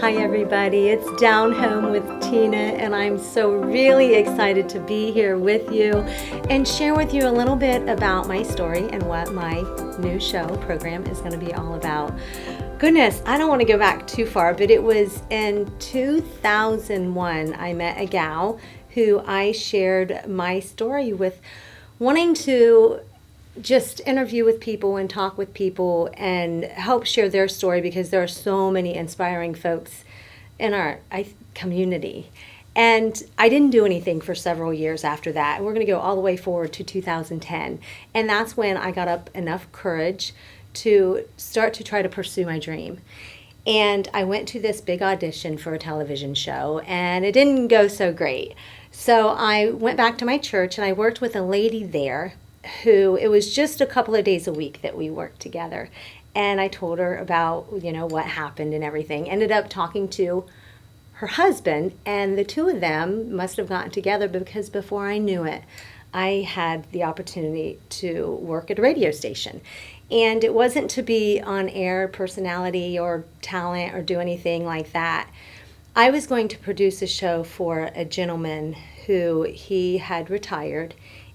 Hi everybody, it's Down Home with Tina, and I'm so really excited to be here with you and share with you a little bit about my story and what my new show program is going to be all about. Goodness, I don't want to go back too far, but it was in 2001 I met a gal who I shared my story with, wanting to just interview with people and talk with people and help share their story, because there are so many inspiring folks in our community. And I didn't do anything for several years after that. And we're going to go all the way forward to 2010. And that's when I got up enough courage to start to try to pursue my dream. And I went to this big audition for a television show, and it didn't go so great. So I went back to my church and I worked with a lady there who, it was just a couple of days a week that we worked together. And I told her about, what happened and everything. Ended up talking to her husband, and the two of them must have gotten together, because before I knew it, I had the opportunity to work at a radio station. And it wasn't to be on air personality or talent or do anything like that. I was going to produce a show for a gentleman who he had retired,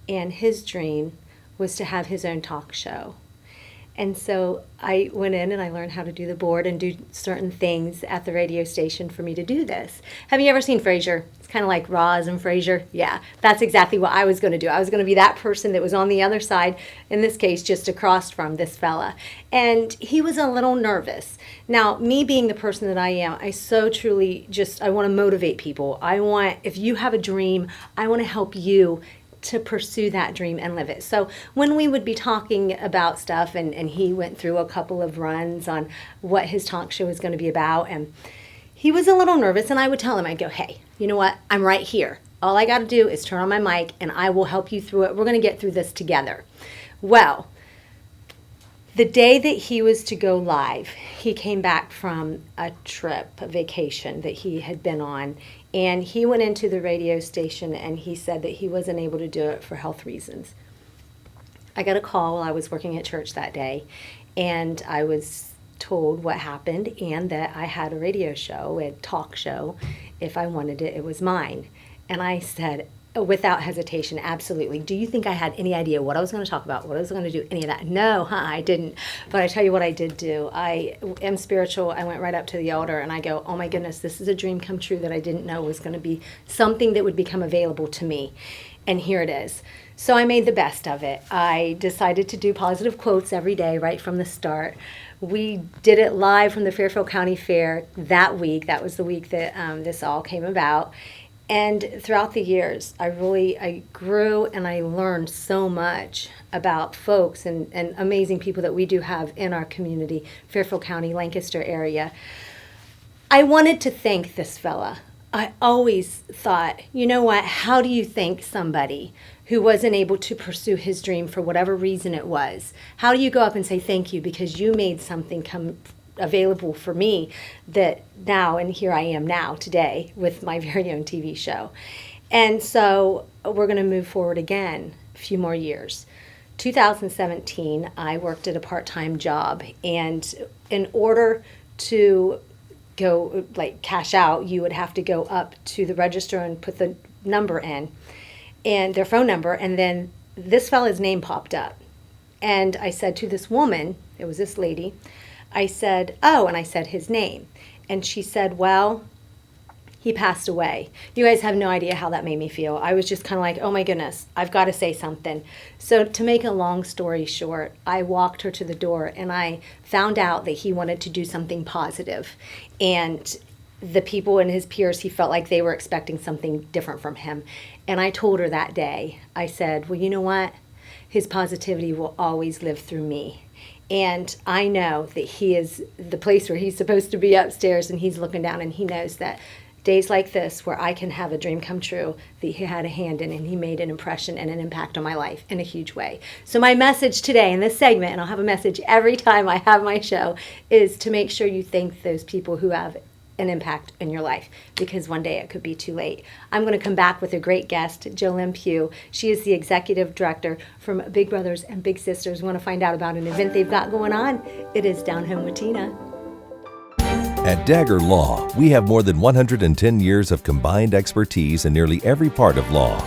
and his dream was to have his own talk show. And so I went in and I learned how to do the board and do certain things at the radio station for me to do this. Have you ever seen Frasier? It's kind of like Roz and Frasier. Yeah, that's exactly what I was going to do. I was going to be that person that was on the other side, in this case, just across from this fella. And he was a little nervous. Now, me being the person that I am, I so truly I want to motivate people. If you have a dream, I want to help you to pursue that dream and live it. So when we would be talking about stuff, and he went through a couple of runs on what his talk show was going to be about, and he was a little nervous, and I would tell him, I'd go, hey, you know what? I'm right here. All I got to do is turn on my mic and I will help you through it. We're going to get through this together. Well, the day that he was to go live, he came back from a vacation that he had been on, and he went into the radio station and he said that he wasn't able to do it for health reasons. I got a call while I was working at church that day, and I was told what happened and that I had a radio show, a talk show. If I wanted it, it was mine. And I said, without hesitation, absolutely. Do you think I had any idea what I was going to talk about, what I was going to do, any of that? No, I didn't. But I tell you what I did do. I am spiritual. I went right up to the altar and I go, oh my goodness, this is a dream come true that I didn't know was going to be something that would become available to me. And here it is. So I made the best of it. I decided to do positive quotes every day right from the start. We did it live from the Fairfield County Fair that week. That was the week that this all came about. And throughout the years, I grew and I learned so much about folks and amazing people that we do have in our community, Fairfield County, Lancaster area. I wanted to thank this fella. I always thought, you know what, how do you thank somebody who wasn't able to pursue his dream for whatever reason it was? How do you go up and say thank you because you made something come available for me that now, and here I am now today with my very own TV show. And so we're going to move forward again a few more years. 2017, I worked at a part-time job, and in order to go cash out, you would have to go up to the register and put the number in, and their phone number, and then this fella's name popped up. And I said to this woman, it was this lady, I said, oh, and I said his name. And she said, well, he passed away. You guys have no idea how that made me feel. I was just kind of like, oh my goodness, I've got to say something. So to make a long story short, I walked her to the door and I found out that he wanted to do something positive. And the people and his peers, he felt like they were expecting something different from him. And I told her that day, I said, well, you know what? His positivity will always live through me. And I know that he is the place where he's supposed to be, upstairs, and he's looking down, and he knows that days like this where I can have a dream come true, that he had a hand in, and he made an impression and an impact on my life in a huge way. So my message today in this segment, and I'll have a message every time I have my show, is to make sure you thank those people who have an impact in your life, because one day it could be too late. I'm going to come back with a great guest, JoLynn Pugh. She is the executive director from Big Brothers and Big Sisters. Want to find out about an event they've got going on? It is Down Home with Tina. At Dagger Law, we have more than 110 years of combined expertise in nearly every part of law.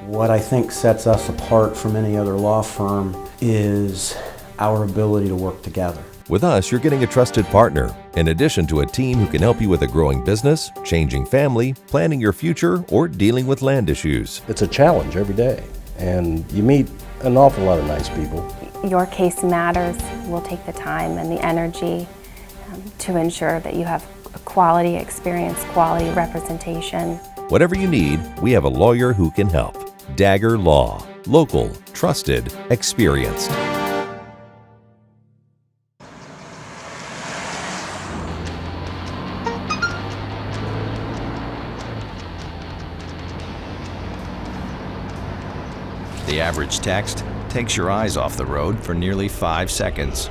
What I think sets us apart from any other law firm is our ability to work together. With us, you're getting a trusted partner, in addition to a team who can help you with a growing business, changing family, planning your future, or dealing with land issues. It's a challenge every day, and you meet an awful lot of nice people. Your case matters. We'll take the time and the energy to ensure that you have quality experience, quality representation. Whatever you need, we have a lawyer who can help. Dagger Law. Local, trusted, experienced. The average text takes your eyes off the road for nearly 5 seconds.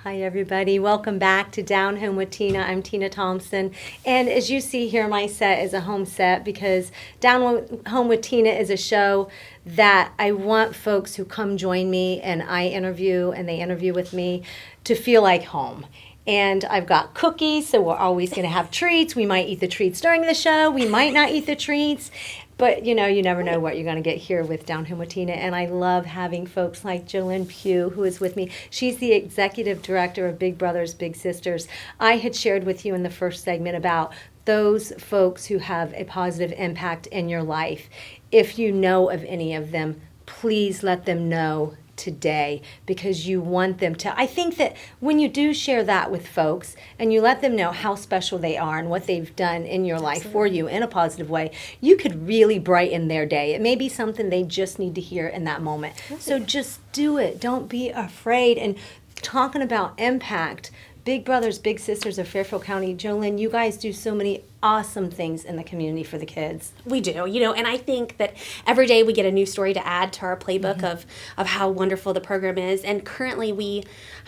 Hi everybody, welcome back to Down Home with Tina. I'm Tina Thompson, and as you see here, my set is a home set because Down Home with Tina is a show that I want folks who come join me and I interview and they interview with me to feel like home. And I've got cookies, so we're always going to have treats. We might eat the treats during the show. We might not eat the treats. But, you know, you never know what you're going to get here with Down Home with Tina. And I love having folks like JoLynn Pugh, who is with me. She's the executive director of Big Brothers Big Sisters. I had shared with you in the first segment about those folks who have a positive impact in your life. If you know of any of them, please let them know today, because you want them to. I think that when you do share that with folks and you let them know how special they are and what they've done in your life for you in a positive way, you could really brighten their day. It may be something they just need to hear in that moment. So just do it. Don't be afraid. And talking about impact, Big Brothers Big Sisters of Fairfield County, JoLynn, you guys do so many awesome things in the community for the kids. We do, and I think that every day we get a new story to add to our playbook of how wonderful the program is. And currently we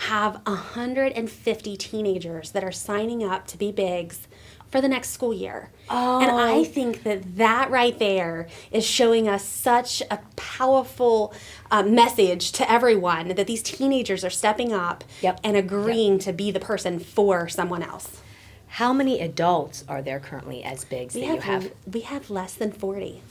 have 150 teenagers that are signing up to be Bigs for the next school year. Oh. And I think that right there is showing us such a powerful message to everyone that these teenagers are stepping up and agreeing to be the person for someone else. How many adults are there currently as Bigs that you have? We have less than 40.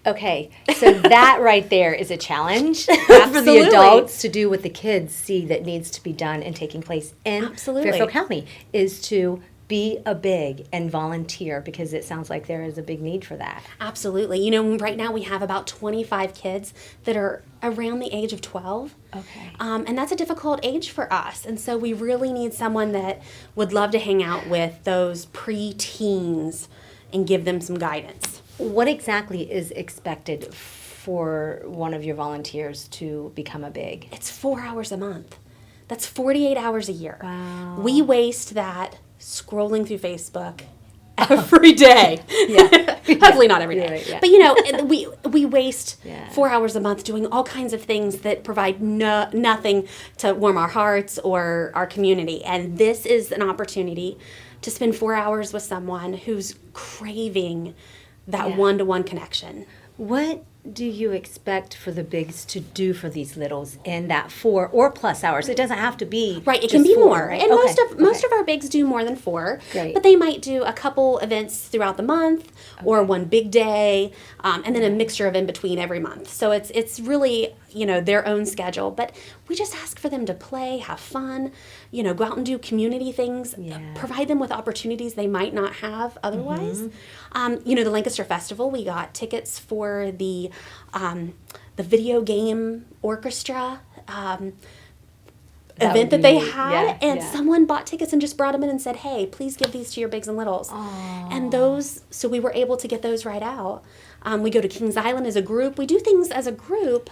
Okay, so that right there is a challenge for the adults to do what the kids see that needs to be done and taking place in Fairfield County, is to be a Big and volunteer, because it sounds like there is a big need for that. Absolutely. Right now we have about 25 kids that are around the age of 12. Okay. And that's a difficult age for us. And so we really need someone that would love to hang out with those pre-teens and give them some guidance. What exactly is expected for one of your volunteers to become a Big? It's 4 hours a month. That's 48 hours a year. Wow. We waste that scrolling through Facebook every day. Hopefully not every day. But we waste 4 hours a month doing all kinds of things that provide nothing to warm our hearts or our community. And this is an opportunity to spend 4 hours with someone who's craving that one-to-one connection. What do you expect for the Bigs to do for these littles in that 4 or plus hours? It doesn't have to be right. It can be 4, more, right? and most of our Bigs do more than 4. Great. But they might do a couple events throughout the month, or one big day, and then a mixture of in between every month. So it's really their own schedule. But we just ask for them to play, have fun, go out and do community things, provide them with opportunities they might not have otherwise. The Lancaster Festival, we got tickets for the video game orchestra event that they had, and someone bought tickets and just brought them in and said, hey, please give these to your Bigs and Littles. And so we were able to get those right out. We go to Kings Island as a group. We do things as a group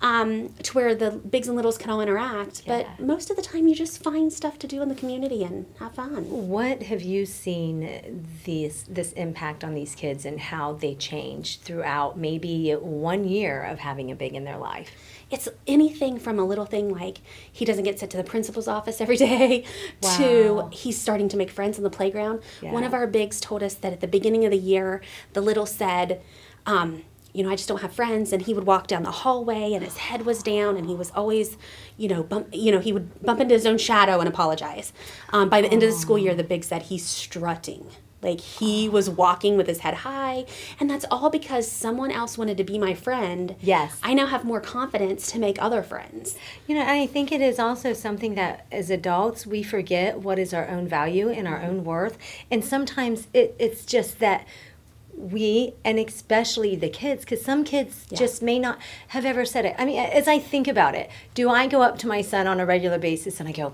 to where the bigs and littles can all interact. Yeah. But most of the time, you just find stuff to do in the community and have fun. What have you seen this impact on these kids and how they change throughout maybe 1 year of having a big in their life? It's anything from a little thing like he doesn't get sent to the principal's office every day Wow. to he's starting to make friends on the playground. Yeah. One of our bigs told us that at the beginning of the year, the little said, I just don't have friends. And he would walk down the hallway and his head was down and he was always, he would bump into his own shadow and apologize. By the end of the school year, the big said he's strutting. Like he was walking with his head high, and that's all because someone else wanted to be my friend. Yes. I now have more confidence to make other friends. And I think it is also something that as adults we forget what is our own value and our own worth. And sometimes it's just that we, and especially the kids, because some kids just may not have ever said it. I mean, as I think about it, do I go up to my son on a regular basis and I go,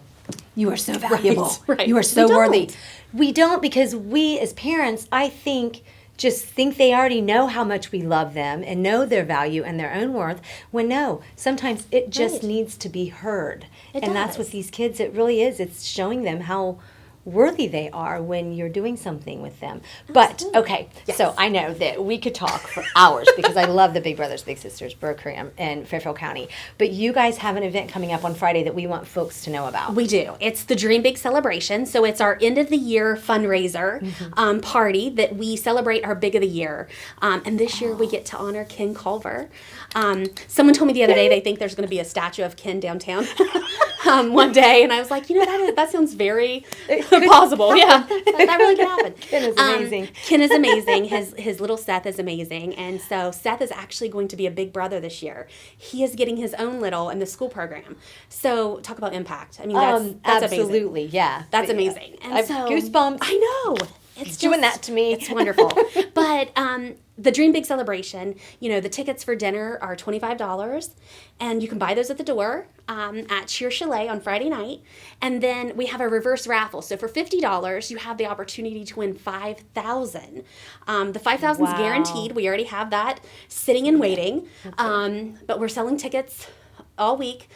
"You are so valuable. Right. You are so We don't. worthy." We don't, because we as parents, I think, just think they already know how much we love them and know their value and their own worth, when no, sometimes it just Right. needs to be heard. It And that's does. what these kids, it really is. It's showing them how worthy they are when you're doing something with them. But, okay, so I know that we could talk for hours because I love the Big Brothers Big Sisters, Berkeley and Fairfield County. But you guys have an event coming up on Friday that we want folks to know about. We do. It's the Dream Big celebration. So it's our end of the year fundraiser party that we celebrate our big of the year. And this year we get to honor Ken Culver. Someone told me the other day they think there's going to be a statue of Ken downtown one day. And I was like, that sounds very plausible. Yeah, that really could happen. Ken is amazing. Ken is amazing. His little Seth is amazing. And so Seth is actually going to be a big brother this year. He is getting his own little in the school program. So talk about impact. I mean, that's absolutely, amazing. yeah. That's amazing. And I have so, goosebumps. I know. It's doing just- that to me. It's wonderful. But the Dream Big celebration, the tickets for dinner are $25, and you can buy those at the door at Cheer Chalet on Friday night. And then we have a reverse raffle. So for $50, you have the opportunity to win $5,000. The $5,000 is Wow. guaranteed. We already have that sitting and waiting. But we're selling tickets all week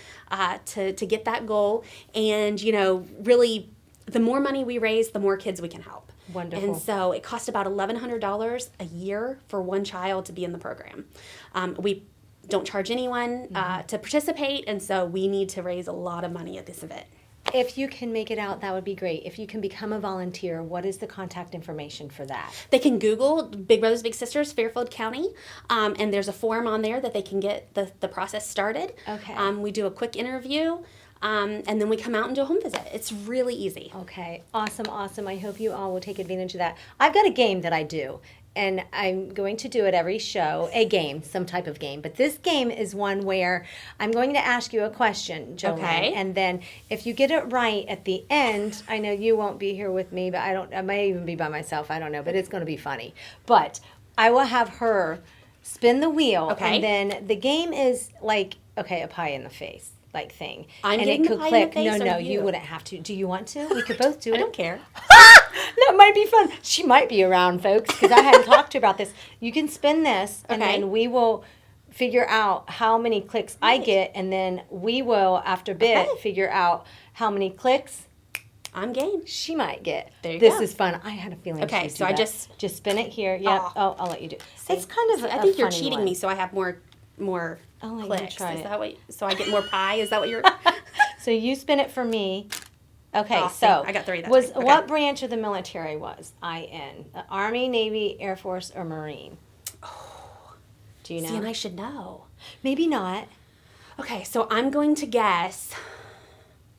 to get that goal. And, really, the more money we raise, the more kids we can help. Wonderful. And so it costs about $1,100 a year for one child to be in the program. We don't charge anyone to participate, and so we need to raise a lot of money at this event. If you can make it out, that would be great. If you can become a volunteer, what is the contact information for that? They can Google Big Brothers Big Sisters Fairfield County, and there's a form on there that they can get the process started. Okay. We do a quick interview. And then we come out and do a home visit. It's really easy. Okay, awesome. I hope you all will take advantage of that. I've got a game that I do, and I'm going to do it every show, a game, some type of game. But this game is one where I'm going to ask you a question, Jolene. Okay. And then if you get it right at the end, I know you won't be here with me, but I may even be by myself, I don't know, but it's going to be funny. But I will have her spin the wheel, Okay. and then the game is like, okay, a pie in the face. Like thing. I'm and getting it the could pie in the click. face, No, or you you? wouldn't have to. Do you want to? We could both do it. I don't care. That might be fun. She might be around, folks, because I hadn't talked to her about this. You can spin this, and Okay. then we will figure out how many clicks I get, and then we will, after bit, Okay. figure out how many clicks I'm game. she might get. There you this go. is fun. I had a feeling. Okay, she'd so do I that. just spin it here. Yep. Aw. Oh, I'll let you do. It's kind of. I a think you're funny cheating one. me, so I have more I'll let you clicks. try Is it. that what? So I get more pie? Is that what you're? So you spin it for me. Okay, Oh, so I got three, that's was right. Okay. what branch of the military was I in? Army, Navy, Air Force, or Marine? Do you know? See, and I should know. Maybe not. Okay, so I'm going to guess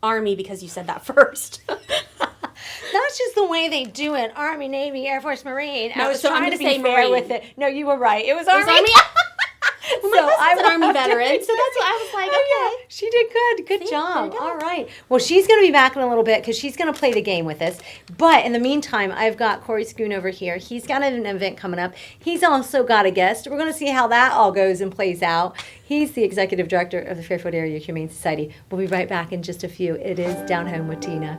Army because you said that first. That's just the way they do it. Army, Navy, Air Force, Marine. No, I was so I'm trying to gonna be say fair Marine. with it. No, you were right. It was It was Army. Army? Well, my husband's an Army veteran, so that's what I was like, Oh, yeah. She did good. Good See, job. there you go. All right. Well, she's going to be back in a little bit because she's going to play the game with us. But in the meantime, I've got Corey Schoon over here. He's got an event coming up. He's also got a guest. We're going to see how that all goes and plays out. He's the executive director of the Fairfield Area Humane Society. We'll be right back in just a few. It is Down Home with Tina.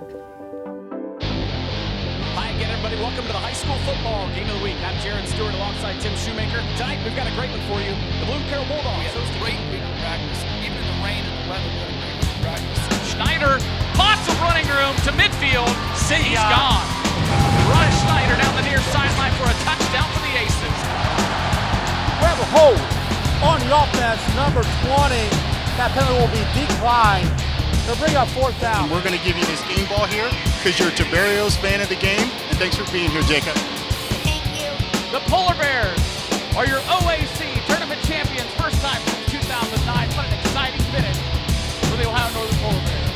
Hi again, everybody. Welcome to the high school football game of the week. I'm Jared Stewart alongside Tim Shoemaker. Tonight, we've got a great one for you. The Blue Carroll Bulldogs. It was a great week of practice. Even in the rain and the weather, we had a great week of practice. Schneider, lots of running room to midfield. He's gone. Ryan Schneider down the near sideline for a touchdown for the Aces. We have a hold on the offense, number 20. That penalty will be declined. They'll bring up fourth down. We're going to give you this game ball here because you're a Tiberios fan of the game. And thanks for being here, Jacob. Thank you. The Polar Bears are your OAC tournament champions. First time since 2009. What an exciting finish for the Ohio Northern Polar Bears.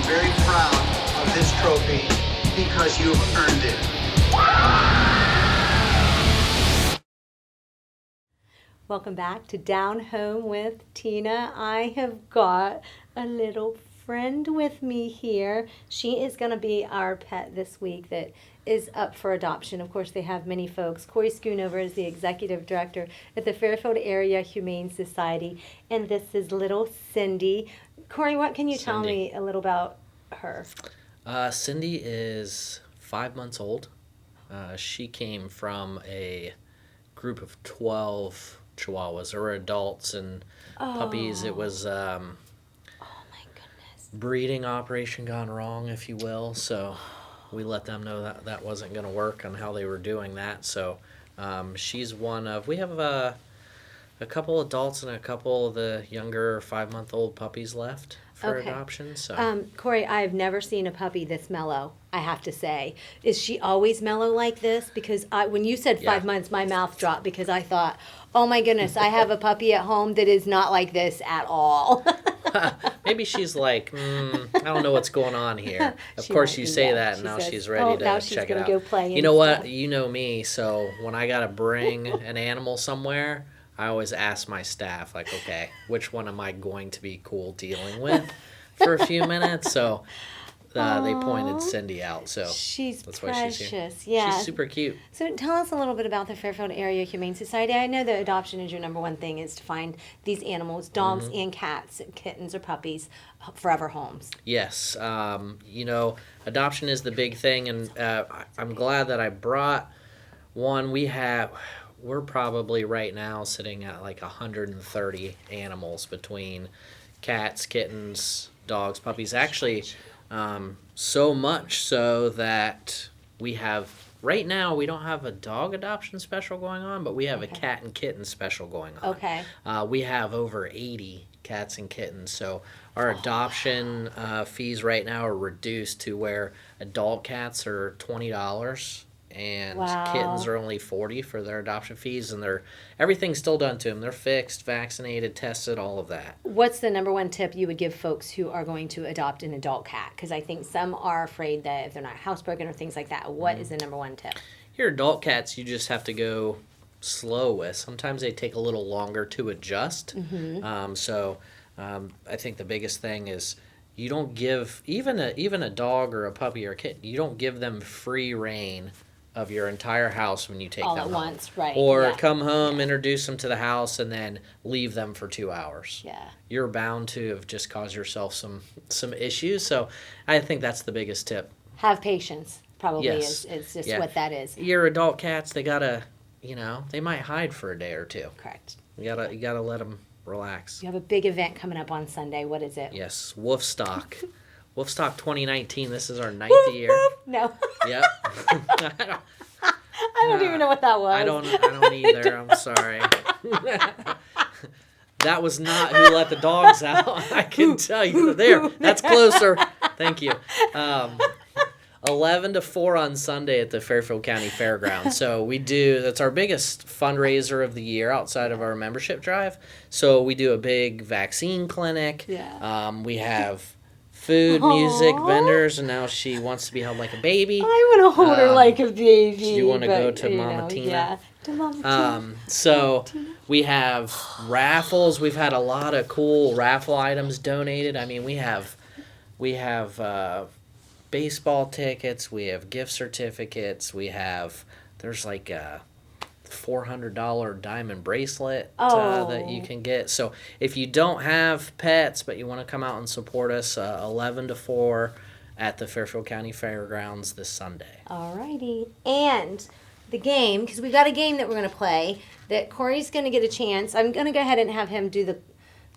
Very proud of this trophy because you've earned it. Welcome back to Down Home with Tina. I have got a little friend with me here. She is going to be our pet this week that is up for adoption. Of course, they have many folks. Corey Schoonover is the executive director at the Fairfield Area Humane Society, and this is little Cindy. Corey, what can you tell me a little about her? Cindy is 5 months old. She came from a group of 12 Chihuahuas. There were adults and puppies. It was oh my goodness, breeding operation gone wrong, if you will. So we let them know that that wasn't going to work on how they were doing that. So she's one of, we have a couple adults and a couple of the younger 5-month-old puppies left for adoption. So Corey, I've never seen a puppy this mellow, I have to say. Is she always mellow like this? Because when you said 5 months, my mouth dropped because I thought, oh my goodness, I have a puppy at home that is not like this at all. Maybe she's like, I don't know what's going on here. Of course, you say that, and now she's ready to check it out. Go play you know what? You know me, so when I got to bring an animal somewhere, I always ask my staff, like, okay, which one am I going to be cool dealing with for a few minutes? So they pointed Cindy out, so that's why she's here. Yeah. She's super cute. So tell us a little bit about the Fairfield Area Humane Society. I know that adoption is your number one thing, is to find these animals, dogs and cats, kittens or puppies, forever homes. Yes. Adoption is the big thing, and I'm glad that I brought one. We're probably right now sitting at like 130 animals between cats, kittens, dogs, puppies. Actually, so much so that we have, right now, we don't have a dog adoption special going on, but we have a cat and kitten special going on. Okay. We have over 80 cats and kittens, so our adoption fees right now are reduced to where adult cats are $20 and kittens are only $40 for their adoption fees, and everything's still done to them. They're fixed, vaccinated, tested, all of that. What's the number one tip you would give folks who are going to adopt an adult cat? Because I think some are afraid that if they're not housebroken or things like that, what is the number one tip? Your adult cats, you just have to go slow with. Sometimes they take a little longer to adjust. I think the biggest thing is you don't give, even a dog or a puppy or a kitten, you don't give them free reign of your entire house when you take all them at home. once, right? Or come home, introduce them to the house, and then leave them for 2 hours. Yeah. You're bound to have just caused yourself some issues. So I think that's the biggest tip. Have patience, probably Yes. is just what that is. Your adult cats, they gotta, they might hide for a day or two. Correct. You gotta let them relax. You have a big event coming up on Sunday. What is it? Yes, Wolfstock. Wolfstock 2019. This is our 9th year. No. Yep. I don't even know what that was. I don't either. I'm sorry. That was not who let the dogs out. I can tell you. There. That's closer. Thank you. 11 to 4 on Sunday at the Fairfield County Fairgrounds. So that's our biggest fundraiser of the year outside of our membership drive. So we do a big vaccine clinic. Yeah. We have food, music, vendors, and now she wants to be held like a baby. I want to hold her like a baby. Do you want to go to Mama Tina? Yeah, to Mama Tina. So we have raffles. We've had a lot of cool raffle items donated. I mean, we have baseball tickets. We have gift certificates. There's like $400 diamond bracelet Oh. that you can get. So if you don't have pets but you want to come out and support us, 11 to 4 at the Fairfield County Fairgrounds this Sunday. Alrighty. And the game, because we've got a game that we're going to play that Corey's going to get a chance. I'm going to go ahead and have him do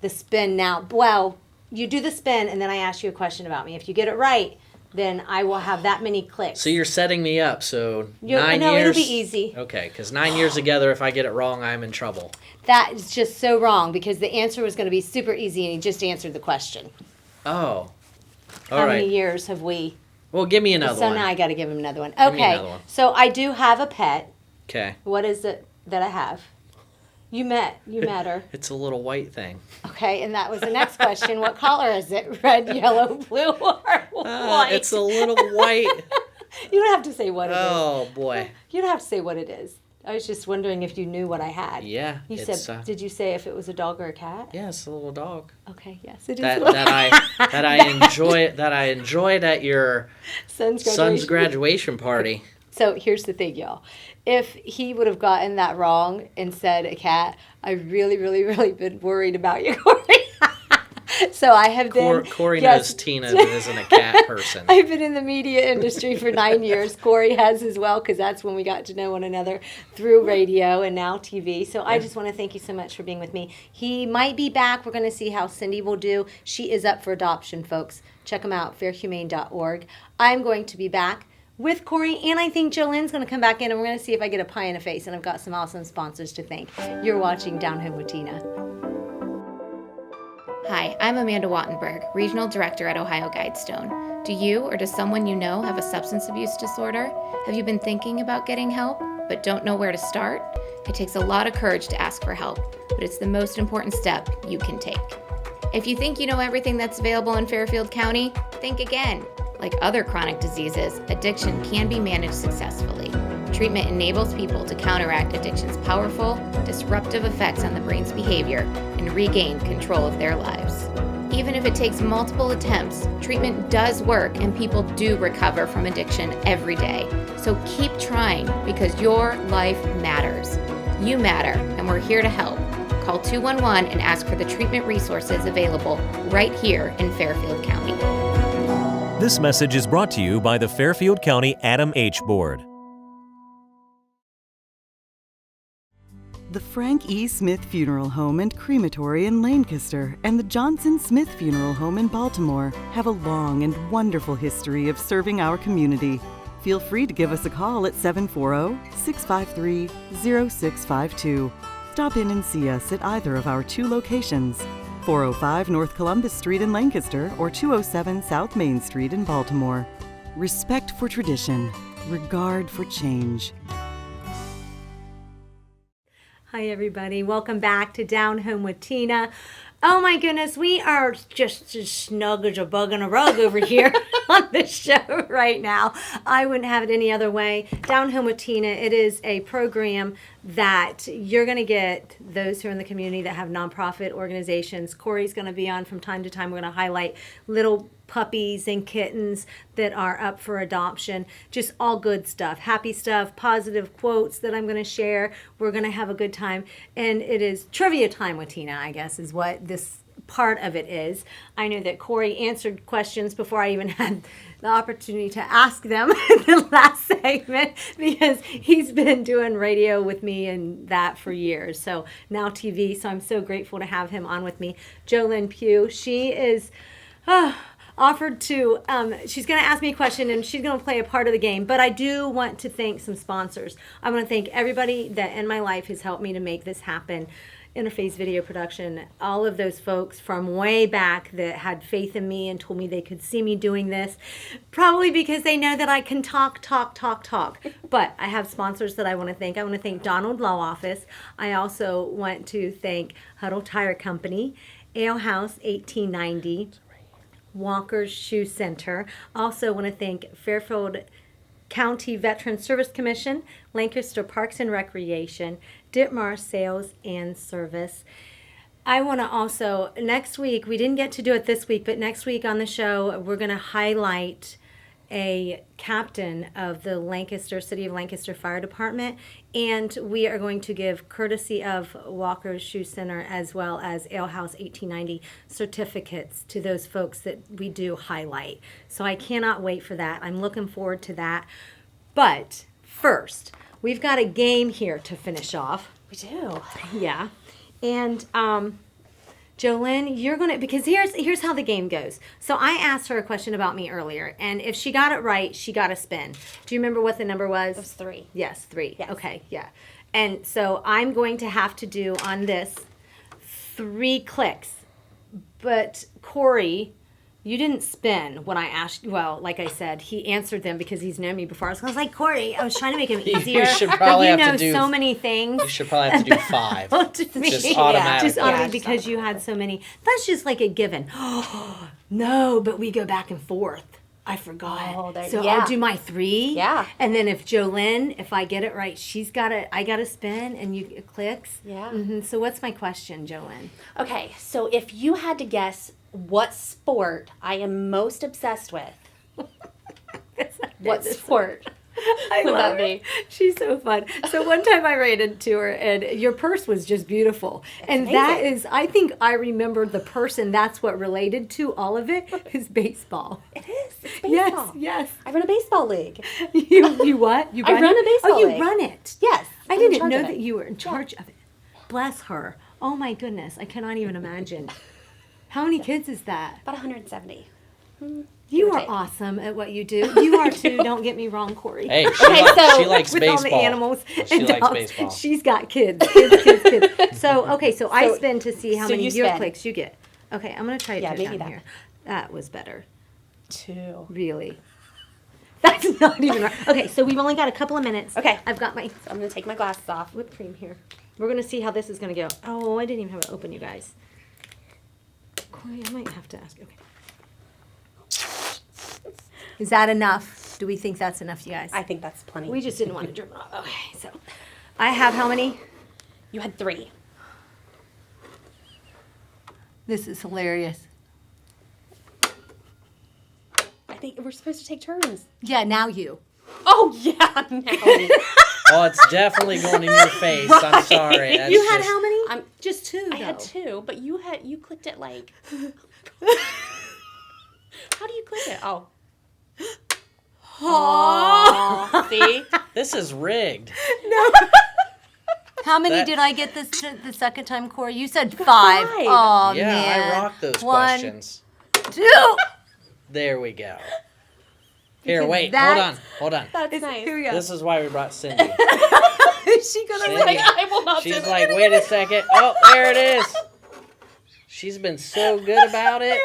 the spin now. Well, you do the spin and then I ask you a question about me. If you get it right, then I will have that many clicks. So you're setting me up. So No, 9 years. it'll be easy. Okay, because 9 years together, if I get it wrong, I'm in trouble. That is just so wrong because the answer was going to be super easy and he just answered the question. Oh. All How right. many years have we? Well, give me another So one. now I got to give him another one. me Okay. another one. So I do have a pet. Okay. What is it that I have? You met her. It's a little white thing. Okay, and that was the next question. What color is it? Red, yellow, blue, or white? It's a little white. You don't have to say what it is. Oh, boy. You don't have to say what it is. I was just wondering if you knew what I had. Yeah. You it's, said, did you say if it was a dog or a cat? Yeah, it's a little dog. Okay, yes, it is. That I enjoyed at your son's graduation party. So here's the thing, y'all. If he would have gotten that wrong and said a cat, I really, really, really been worried about you, Corey. So I have been. Corey knows Tina isn't a cat person. I've been in the media industry for 9 years. Corey has as well, because that's when we got to know one another through radio and now TV. So I just want to thank you so much for being with me. He might be back. We're going to see how Cindy will do. She is up for adoption, folks. Check them out, fairhumane.org. I'm going to be back with Corey, and I think Jolene's going to come back in, and we're going to see if I get a pie in the face, and I've got some awesome sponsors to thank. You're watching Down Home with Tina. Hi, I'm Amanda Wattenberg, Regional Director at Ohio Guidestone. Do you or does someone you know have a substance abuse disorder? Have you been thinking about getting help, but don't know where to start? It takes a lot of courage to ask for help, but it's the most important step you can take. If you think you know everything that's available in Fairfield County, think again. Like other chronic diseases, addiction can be managed successfully. Treatment enables people to counteract addiction's powerful, disruptive effects on the brain's behavior and regain control of their lives. Even if it takes multiple attempts, treatment does work and people do recover from addiction every day. So keep trying because your life matters. You matter, and we're here to help. Call 211 and ask for the treatment resources available right here in Fairfield County. This message is brought to you by the Fairfield County Adam H. Board. The Frank E. Smith Funeral Home and Crematory in Lancaster and the Johnson Smith Funeral Home in Baltimore have a long and wonderful history of serving our community. Feel free to give us a call at 740-653-0652. Stop in and see us at either of our two locations, 405 North Columbus Street in Lancaster or 207 South Main Street in Baltimore. Respect for tradition, regard for change. Hi, everybody. Welcome back to Down Home with Tina. Oh, my goodness. We are just as snug as a bug in a rug over here on this show right now. I wouldn't have it any other way. Down Home with Tina, it is a program that you're going to get those who are in the community that have nonprofit organizations. Corey's going to be on from time to time. We're going to highlight little puppies and kittens that are up for adoption. Just all good stuff, happy stuff, positive quotes that I'm going to share. We're going to have a good time. And it is trivia time with Tina, I guess, is what this part of it is. I know that Corey answered questions before I even had the opportunity to ask them in the last segment because he's been doing radio with me and that for years. So now TV. So I'm so grateful to have him on with me. Jolene Pugh, she is offered to, she's going to ask me a question and she's going to play a part of the game, but I do want to thank some sponsors. I want to thank everybody that in my life has helped me to make this happen. Interface Video Production, all of those folks from way back that had faith in me and told me they could see me doing this, probably because they know that I can talk. But I have sponsors that I want to thank. I want to thank Donald Law Office. I also want to thank Huddle Tire Company, Ale House 1890, Walker's Shoe Center. Also want to thank Fairfield County Veteran Service Commission, Lancaster Parks and Recreation, Ditmar Sales and Service. I want to also, next week, we didn't get to do it this week, but next week on the show, we're going to highlight a captain of the City of Lancaster Fire Department, and we are going to give, courtesy of Walker's Shoe Center as well as Ale House 1890, certificates to those folks that we do highlight. So I cannot wait for that. I'm looking forward to that. But first, we've got a game here to finish off. We do. Yeah. And Jolynn, you're going to, because here's how the game goes. So I asked her a question about me earlier, and if she got it right, she got a spin. Do you remember what the number was? It was 3. Yes, 3. Yes. Okay, yeah. And so I'm going to have to do on this 3 clicks. But Corey, you didn't spin when I asked. Well, like I said, he answered them because he's known me before. So I was like, Corey, I was trying to make him easier. You should probably but you have know to do so many things. You should probably have to do 5. Just automatically. Just automatically because you had so many. That's just like a given. No, but we go back and forth. I forgot. So I'll do my 3. Yeah. And then if Jolynn, if I get it right, I got to spin and it clicks. Yeah. Mm-hmm. So what's my question, Jolynn? Okay, so if you had to guess what sport I am most obsessed with, what sport I would love that be? She's so fun. So one time I ran into her, and your purse was just beautiful. And that is, I think I remember the person that's what related to all of it is baseball. It is. It's baseball. Yes. I run a baseball league. You what? You I run a baseball Oh, you league. run it. Yes. I I'm in didn't charge know of that it. you were in charge of it. Bless her. Oh my goodness. I cannot even imagine. How many kids is that? About 170. You are awesome at what you do. You are too. Don't get me wrong, Corey. Hey, she likes with baseball. all the animals She and likes dogs, baseball. she's got kids. Kids. So okay, so I spin to see how so many you your spin. clicks you get. Okay, I'm gonna try to put it maybe down that. here. That was better. 2. Really. That's not even right. Okay, so we've only got a couple of minutes. Okay. I've got my So I'm going to take my glasses off. whipped cream here. We're gonna see how this is gonna go. Oh, I didn't even have it open, you guys. Corey, I might have to ask. Okay. Is that enough? Do we think that's enough, you guys? I think that's plenty. We just didn't want to drip it off. Okay, so I have how many? You had 3. This is hilarious. I think we're supposed to take turns. Yeah, now you. Oh, yeah, now. Oh, it's definitely going in your face. I'm sorry. That's You had just- how many? Just 2, I had though. 2, but you clicked it like. How do you click it? Oh. Oh. See? This is rigged. No. How many That- did I get the second time, Corey? You said 5. Oh, Yeah, man. I rocked those 1, questions. 2. There we go. Here, Because wait. that's- Hold on. That's nice. Here we go. This is why we brought Cindy. Is she gonna Cindy. like? I will not do She's that. like, wait a second. Oh, there it is. She's been so good about it.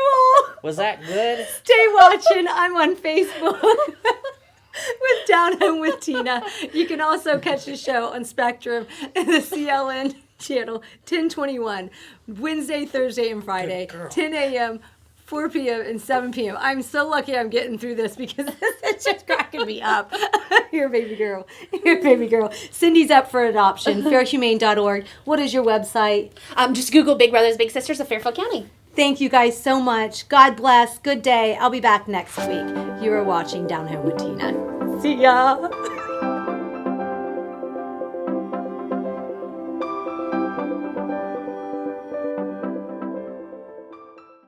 Was that good? Stay watching. I'm on Facebook with Down Home with Tina. You can also catch the show on Spectrum and the CLN channel 1021 Wednesday, Thursday, and Friday, 10 a.m., 4 p.m. and 7 p.m. I'm so lucky I'm getting through this because it's just cracking me up. Here, baby girl. Here, baby girl. Cindy's up for adoption. Fairhumane.org. What is your website? Just Google Big Brothers Big Sisters of Fairfield County. Thank you guys so much. God bless. Good day. I'll be back next week. You are watching Down Home with Tina. See ya.